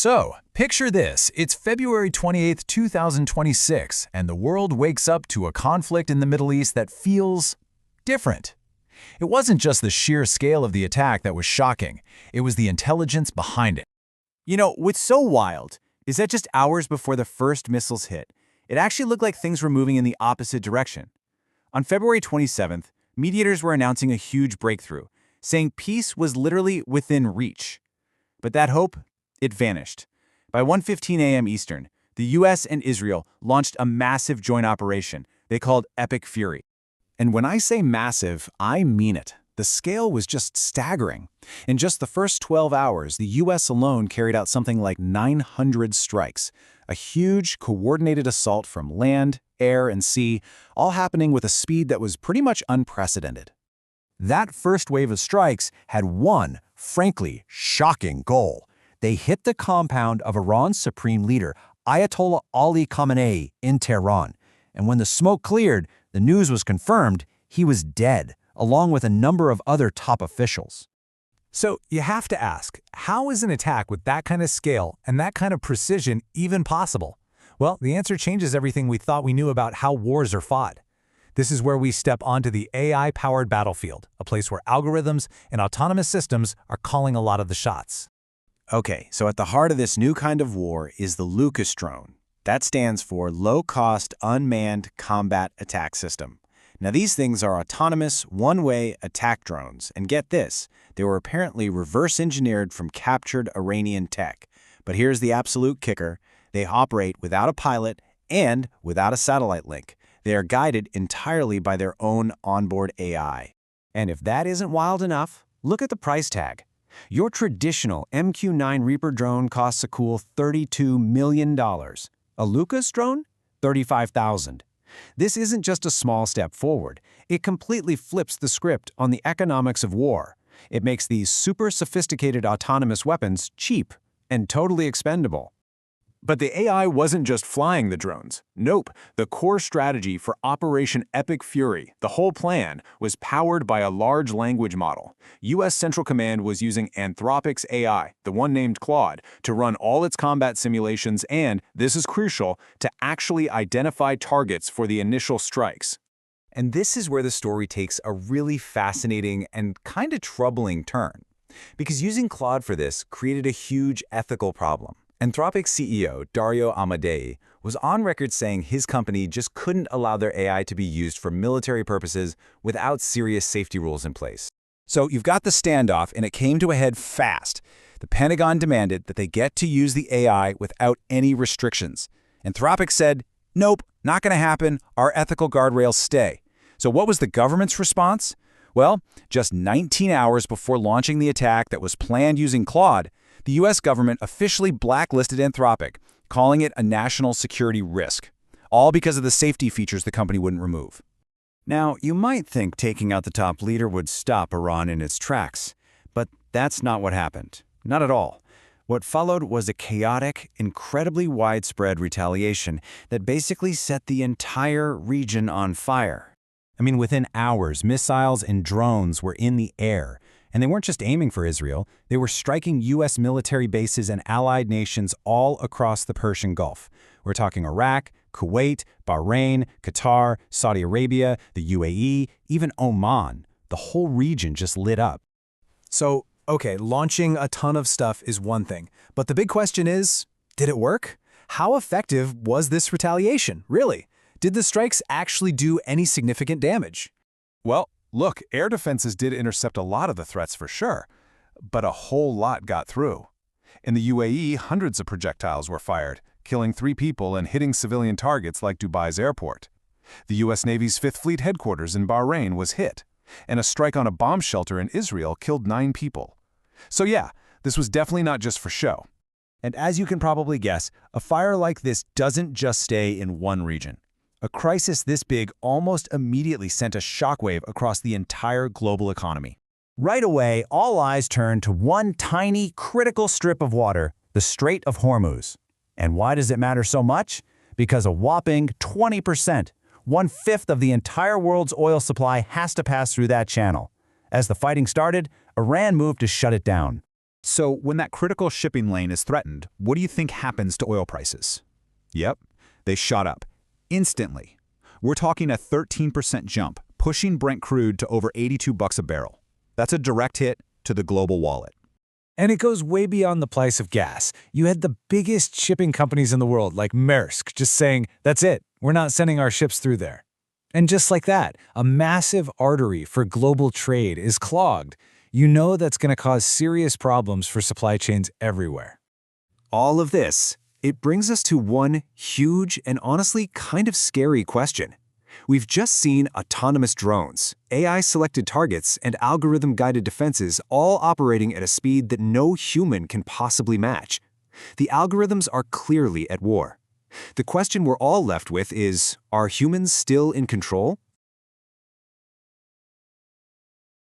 So, picture this. It's February 28th, 2026, and the world wakes up to a conflict in the Middle East that feels different. It wasn't just the sheer scale of the attack that was shocking, it was the intelligence behind it. You know, what's so wild is that just hours before the first missiles hit, it actually looked like things were moving in the opposite direction. On February 27th, mediators were announcing a huge breakthrough, saying peace was literally within reach. But that hope, it vanished. By 1:15 a.m. Eastern, the U.S. and Israel launched a massive joint operation they called Epic Fury. And when I say massive, I mean it. The scale was just staggering. In just the first 12 hours, the U.S. alone carried out something like 900 strikes, a huge, coordinated assault from land, air, and sea, all happening with a speed that was pretty much unprecedented. That first wave of strikes had one, frankly, shocking goal. They hit the compound of Iran's supreme leader, Ayatollah Ali Khamenei, in Tehran. And when the smoke cleared, the news was confirmed he was dead, along with a number of other top officials. So you have to ask, how is an attack with that kind of scale and that kind of precision even possible? Well, the answer changes everything we thought we knew about how wars are fought. This is where we step onto the AI-powered battlefield, a place where algorithms and autonomous systems are calling a lot of the shots. Okay, so at the heart of this new kind of war is the Lucas drone. That stands for Low-Cost Unmanned Combat Attack System. Now these things are autonomous, one-way attack drones, and get this, they were apparently reverse-engineered from captured Iranian tech. But here's the absolute kicker, they operate without a pilot and without a satellite link. They are guided entirely by their own onboard AI. And if that isn't wild enough, look at the price tag. Your traditional MQ-9 Reaper drone costs a cool $32 million. A Lucas drone? $35,000. This isn't just a small step forward. It completely flips the script on the economics of war. It makes these super sophisticated autonomous weapons cheap and totally expendable. But the AI wasn't just flying the drones. Nope, the core strategy for Operation Epic Fury, the whole plan, was powered by a large language model. U.S. Central Command was using Anthropic's AI, the one named Claude, to run all its combat simulations and, this is crucial, to actually identify targets for the initial strikes. And this is where the story takes a really fascinating and kind of troubling turn. Because using Claude for this created a huge ethical problem. Anthropic's CEO, Dario Amodei, was on record saying his company just couldn't allow their AI to be used for military purposes without serious safety rules in place. So you've got the standoff, and it came to a head fast. The Pentagon demanded that they get to use the AI without any restrictions. Anthropic said, nope, not going to happen, our ethical guardrails stay. So what was the government's response? Well, just 19 hours before launching the attack that was planned using Claude, the U.S. government officially blacklisted Anthropic, calling it a national security risk, all because of the safety features the company wouldn't remove. Now, you might think taking out the top leader would stop Iran in its tracks, but that's not what happened. Not at all. What followed was a chaotic, incredibly widespread retaliation that basically set the entire region on fire. I mean, within hours, missiles and drones were in the air. And they weren't just aiming for Israel, they were striking U.S. military bases and allied nations all across the Persian Gulf. We're talking Iraq, Kuwait, Bahrain, Qatar, Saudi Arabia, the UAE, even Oman. The whole region just lit up. So, okay, launching a ton of stuff is one thing. But the big question is, did it work? How effective was this retaliation, really? Did the strikes actually do any significant damage? Well, look, air defenses did intercept a lot of the threats for sure, but a whole lot got through. In the UAE, hundreds of projectiles were fired, killing 3 people and hitting civilian targets like Dubai's airport. The U.S. Navy's 5th Fleet headquarters in Bahrain was hit, and a strike on a bomb shelter in Israel killed 9 people. So yeah, this was definitely not just for show. And as you can probably guess, a fire like this doesn't just stay in one region. A crisis this big almost immediately sent a shockwave across the entire global economy. Right away, all eyes turned to one tiny, critical strip of water, the Strait of Hormuz. And why does it matter so much? Because a whopping 20%, 1/5 of the entire world's oil supply has to pass through that channel. As the fighting started, Iran moved to shut it down. So when that critical shipping lane is threatened, what do you think happens to oil prices? Yep, they shot up. Instantly. We're talking a 13% jump, pushing Brent crude to over $82 a barrel. That's a direct hit to the global wallet. And it goes way beyond the price of gas. You had the biggest shipping companies in the world, like Maersk, just saying, that's it, we're not sending our ships through there. And just like that, a massive artery for global trade is clogged. You know that's going to cause serious problems for supply chains everywhere. All of this, it brings us to one huge and honestly kind of scary question. We've just seen autonomous drones, AI-selected targets, and algorithm-guided defenses all operating at a speed that no human can possibly match. The algorithms are clearly at war. The question we're all left with is, are humans still in control?